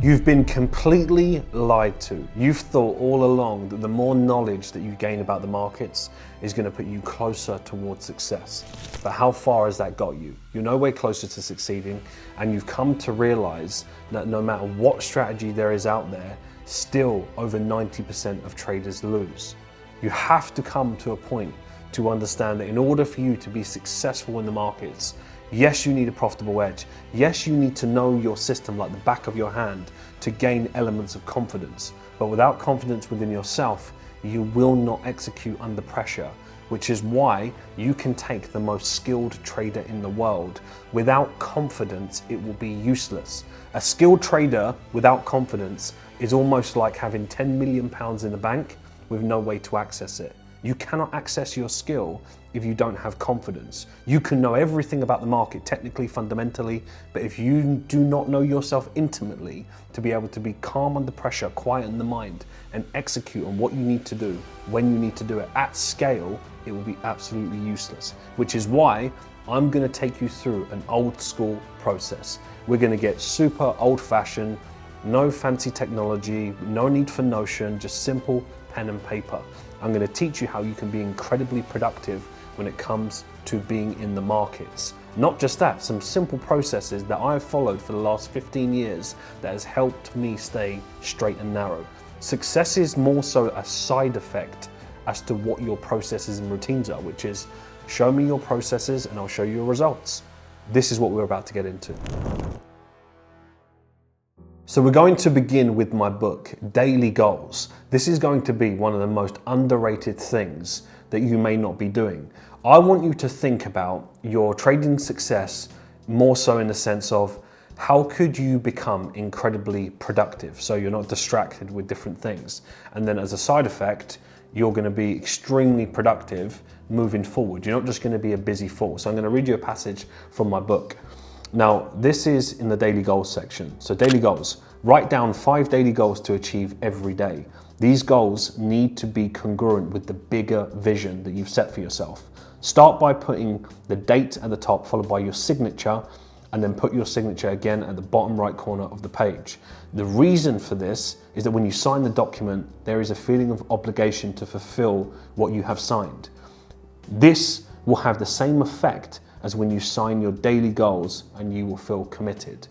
You've been completely lied to. You've thought all along that the more knowledge that you gain about the markets is going to put you closer towards success. But how far has that got you? You're nowhere closer to succeeding, and you've come to realize that no matter what strategy there is out there, still over 90% of traders lose. You have to come to a point to understand that in order for you to be successful in the markets, yes, you need a profitable edge. Yes, you need to know your system like the back of your hand to gain elements of confidence. But without confidence within yourself, you will not execute under pressure, which is why you can take the most skilled trader in the world. Without confidence, it will be useless. A skilled trader without confidence is almost like having £10 million in the bank with no way to access it. You cannot access your skill if you don't have confidence. You can know everything about the market technically, fundamentally, but if you do not know yourself intimately to be able to be calm under pressure, quiet in the mind, and execute on what you need to do when you need to do it at scale, it will be absolutely useless. Which is why I'm going to take you through an old school process. We're going to get super old fashioned, no fancy technology, no need for Notion, just simple pen and paper. I'm going to teach you how you can be incredibly productive when it comes to being in the markets. Not just that, some simple processes that I've followed for the last 15 years that has helped me stay straight and narrow. Success is more so a side effect as to what your processes and routines are, which is show me your processes and I'll show you your results. This is what we're about to get into. So we're going to begin with my book, Daily Goals. This is going to be one of the most underrated things that you may not be doing. I want you to think about your trading success more so in the sense of how could you become incredibly productive so you're not distracted with different things. And then as a side effect, you're going to be extremely productive moving forward. You're not just going to be a busy fool. So I'm going to read you a passage from my book. Now, this is in the daily goals section. So daily goals, write down 5 daily goals to achieve every day. These goals need to be congruent with the bigger vision that you've set for yourself. Start by putting the date at the top, followed by your signature, and then put your signature again at the bottom right corner of the page. The reason for this is that when you sign the document, there is a feeling of obligation to fulfill what you have signed. This will have the same effect as when you sign your daily goals and you will feel committed.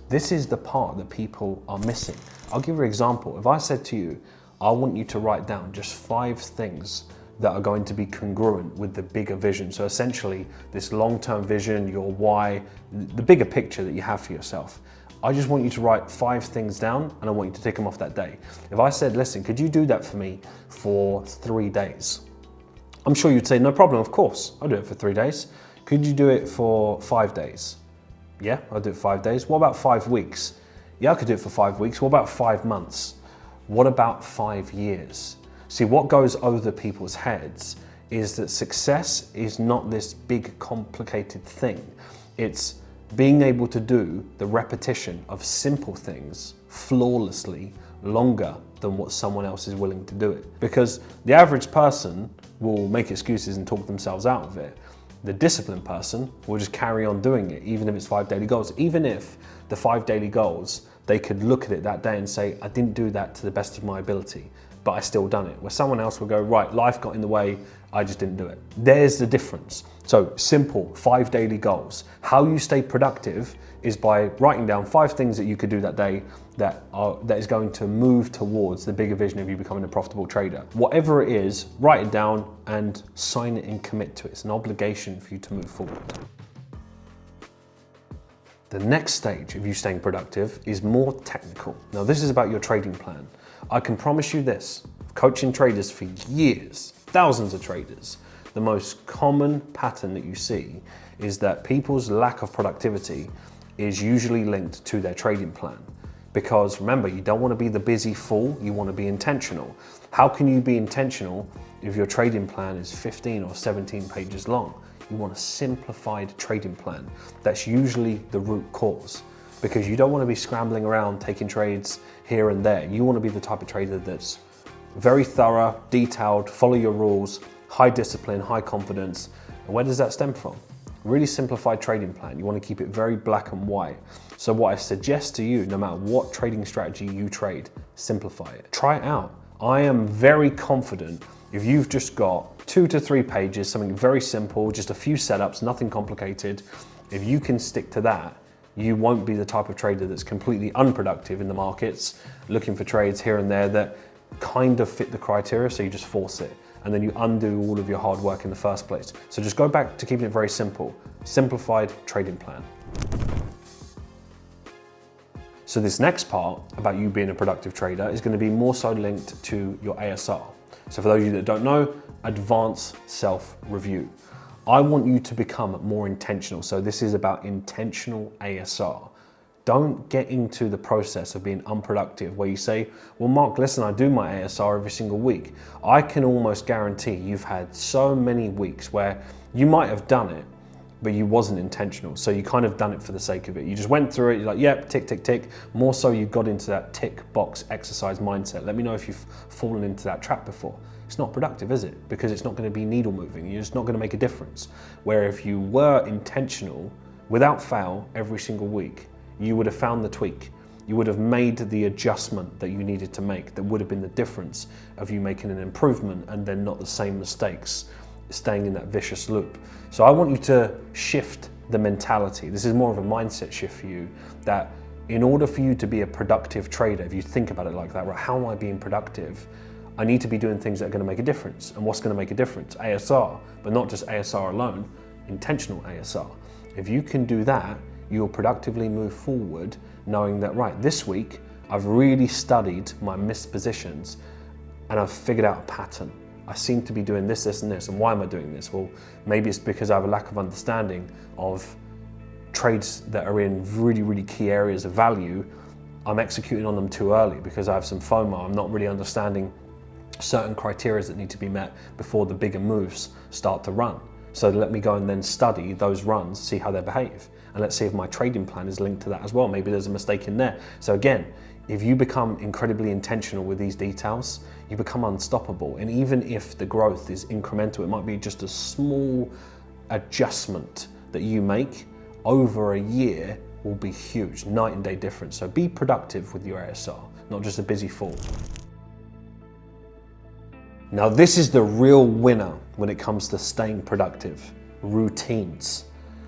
This is the part that people are missing. I'll give you an example. If I said to you, I want you to write down just 5 things that are going to be congruent with the bigger vision. So essentially this long-term vision, your why, the bigger picture that you have for yourself. I just want you to write 5 things down and I want you to tick them off that day. If I said, listen, could you do that for me for 3 days? I'm sure you'd say, no problem, of course, I'll do it for 3 days. Could you do it for 5 days? Yeah, I'll do it 5 days. What about 5 weeks? Yeah, I could do it for 5 weeks. What about 5 months? What about 5 years? See, what goes over people's heads is that success is not this big complicated thing. It's being able to do the repetition of simple things flawlessly longer than what someone else is willing to do it. Because the average person will make excuses and talk themselves out of it. The disciplined person will just carry on doing it, even if it's 5 daily goals. Even if the 5 daily goals, they could look at it that day and say, I didn't do that to the best of my ability, but I still done it. Where someone else will go, right, life got in the way, I just didn't do it. There's the difference. So simple, 5 daily goals. How you stay productive is by writing down 5 things that you could do that day that is going to move towards the bigger vision of you becoming a profitable trader. Whatever it is, write it down and sign it and commit to it. It's an obligation for you to move forward. The next stage of you staying productive is more technical. Now, this is about your trading plan. I can promise you this, coaching traders for years, thousands of traders, the most common pattern that you see is that people's lack of productivity is usually linked to their trading plan. Because remember, you don't want to be the busy fool, you want to be intentional. How can you be intentional if your trading plan is 15 or 17 pages long? You want a simplified trading plan. That's usually the root cause, because you don't want to be scrambling around taking trades here and there. You want to be the type of trader that's very thorough, detailed, follow your rules, high discipline, high confidence. And where does that stem from? really simplified trading plan. You want to keep it very black and white. So what I suggest to you, no matter what trading strategy you trade, simplify it. Try it out. I am very confident if you've just got 2 to 3 pages, something very simple, just a few setups, nothing complicated, if you can stick to that, you won't be the type of trader that's completely unproductive in the markets, looking for trades here and there that kind of fit the criteria, so you just force it. And then you undo all of your hard work in the first place. So just go back to keeping it very simple. Simplified trading plan. So this next part about you being a productive trader is going to be more so linked to your ASR. So for those of you that don't know, advanced self-review. I want you to become more intentional. So this is about intentional ASR. Don't get into the process of being unproductive where you say, well, Mark, listen, I do my ASR every single week. I can almost guarantee you've had so many weeks where you might have done it, but you wasn't intentional. So you kind of done it for the sake of it. You just went through it, you're like, yep, tick, tick, tick. More so you got into that tick box exercise mindset. Let me know if you've fallen into that trap before. It's not productive, is it? Because it's not going to be needle moving. You're just not going to make a difference. Where if you were intentional, without fail, every single week, you would have found the tweak. You would have made the adjustment that you needed to make that would have been the difference of you making an improvement and then not the same mistakes, staying in that vicious loop. So I want you to shift the mentality. This is more of a mindset shift for you, that in order for you to be a productive trader, if you think about it like that, right, how am I being productive? I need to be doing things that are going to make a difference. And what's going to make a difference? ASR, but not just ASR alone, intentional ASR. If you can do that, you'll productively move forward knowing that, right, this week I've really studied my missed positions and I've figured out a pattern. I seem to be doing this, this, and this. And why am I doing this? Well, maybe it's because I have a lack of understanding of trades that are in really, really key areas of value. I'm executing on them too early because I have some FOMO. I'm not really understanding certain criteria that need to be met before the bigger moves start to run. So let me go and then study those runs, see how they behave. And let's see if my trading plan is linked to that as well. Maybe there's a mistake in there. So again, if you become incredibly intentional with these details, you become unstoppable. And even if the growth is incremental, it might be just a small adjustment that you make over a year will be huge, night and day difference. So be productive with your ASR, not just a busy fool. Now this is the real winner when it comes to staying productive, routines.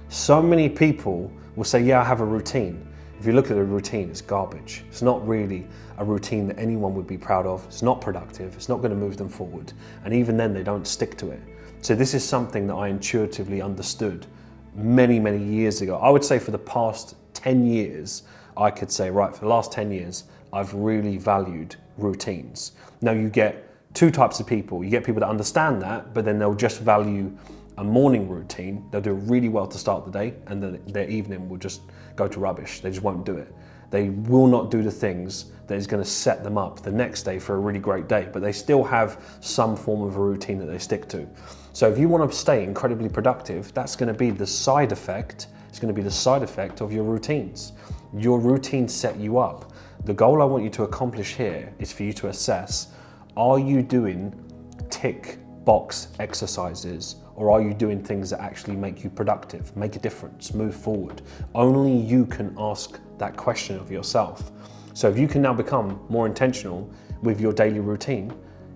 So many people will say, yeah, I have a routine. If you look at a routine, it's garbage. It's not really a routine that anyone would be proud of. It's not productive. It's not going to move them forward. And even then, they don't stick to it. So this is something that I intuitively understood many, many years ago. I would say for the past 10 years, I could say, right, for the last 10 years, I've really valued routines. Now you get two types of people. You get people that understand that, but then they'll just value a morning routine. They'll do really well to start the day, and then their evening will just go to rubbish. They just won't do it. They will not do the things that is going to set them up the next day for a really great day, but they still have some form of a routine that they stick to. So if you want to stay incredibly productive, that's going to be the side effect. It's going to be the side effect of your routines. Your routines set you up. The goal I want you to accomplish here is for you to assess, are you doing tick box exercises, or are you doing things that actually make you productive, make a difference, move forward? Only you can ask that question of yourself. So if you can now become more intentional with your daily routine,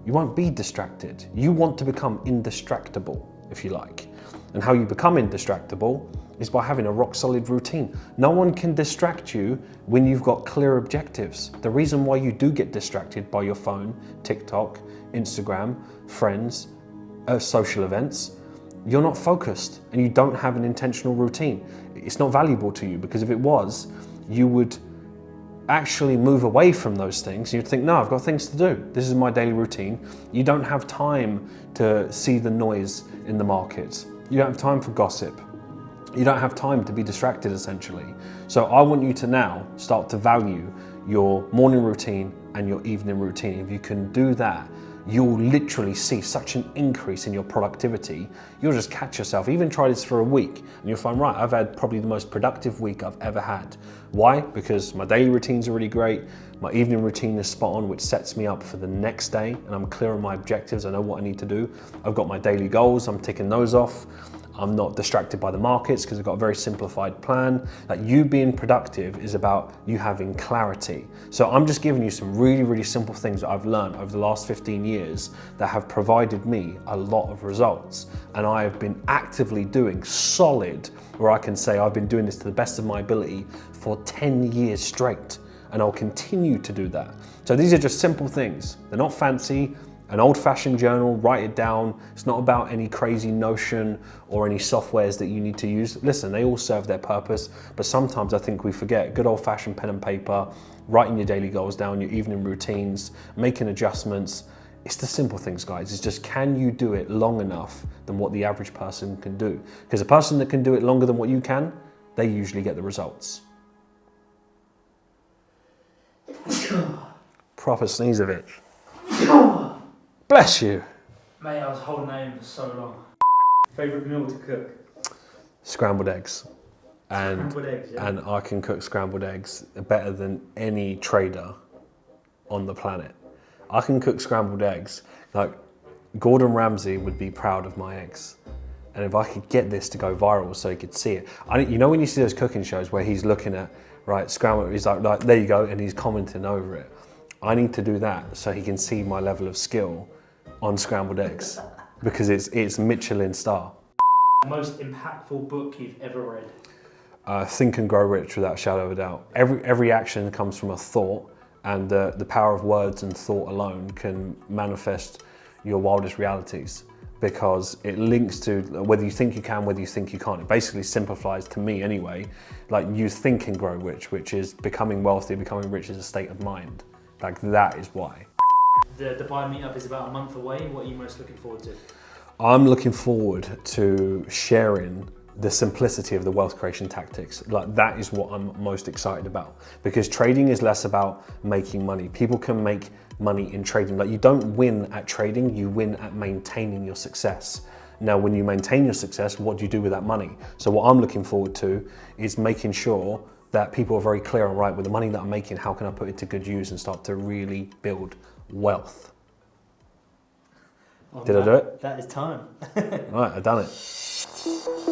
you won't be distracted. You want to become indistractable, if you like. And how you become indistractable is by having a rock solid routine. No one can distract you when you've got clear objectives. The reason why you do get distracted by your phone, TikTok, Instagram, friends, social events, you're not focused and you don't have an intentional routine. It's not valuable to you, because if it was, you would actually move away from those things. You'd think, no, I've got things to do. This is my daily routine. You don't have time to see the noise in the markets. You don't have time for gossip. You don't have time to be distracted, essentially. So I want you to now start to value your morning routine and your evening routine. If you can do that, you'll literally see such an increase in your productivity. You'll just catch yourself. Even try this for a week and you'll find, right, I've had probably the most productive week I've ever had. Why? Because my daily routines are really great. My evening routine is spot on, which sets me up for the next day, and I'm clear on my objectives. I know what I need to do. I've got my daily goals. I'm ticking those off. I'm not distracted by the markets because I've got a very simplified plan. Like, you being productive is about you having clarity. So I'm just giving you some really, really simple things that I've learned over the last 15 years that have provided me a lot of results. And I have been actively doing solid, where I can say I've been doing this to the best of my ability for 10 years straight. And I'll continue to do that. So these are just simple things. They're not fancy. An old-fashioned journal, write it down. It's not about any crazy Notion or any softwares that you need to use. Listen, they all serve their purpose, but sometimes I think we forget good old-fashioned pen and paper, writing your daily goals down, your evening routines, making adjustments. It's the simple things, guys. It's just, can you do it long enough than what the average person can do? Because a person that can do it longer than what you can, they usually get the results. Proper sneeze of it. Bless you. Mate, I was holding that in for so long. Favourite meal to cook? Scrambled eggs. Scrambled eggs, yeah. And I can cook scrambled eggs better than any trader on the planet. I can cook scrambled eggs. Like, Gordon Ramsay would be proud of my eggs. And if I could get this to go viral so he could see it. You know when you see those cooking shows where he's looking at, right, scrambled, he's like, there you go, and he's commenting over it. I need to do that so he can see my level of skill on scrambled eggs, because it's Michelin star. Most impactful book you've ever read? Think and Grow Rich, without a shadow of a doubt. Every action comes from a thought, and the power of words and thought alone can manifest your wildest realities, because it links to whether you think you can, whether you think you can't. It basically simplifies, to me anyway, like, you think and grow rich, which is becoming wealthy, becoming rich is a state of mind. Like, that is why. The Dubai meetup is about a month away. What are you most looking forward to? I'm looking forward to sharing the simplicity of the wealth creation tactics. Like, that is what I'm most excited about, because trading is less about making money. People can make money in trading. Like, you don't win at trading, you win at maintaining your success. Now, when you maintain your success, what do you do with that money? So what I'm looking forward to is making sure that people are very clear and right with the money that I'm making, how can I put it to good use and start to really build wealth. Did I do it? That is time. All right, I've done it.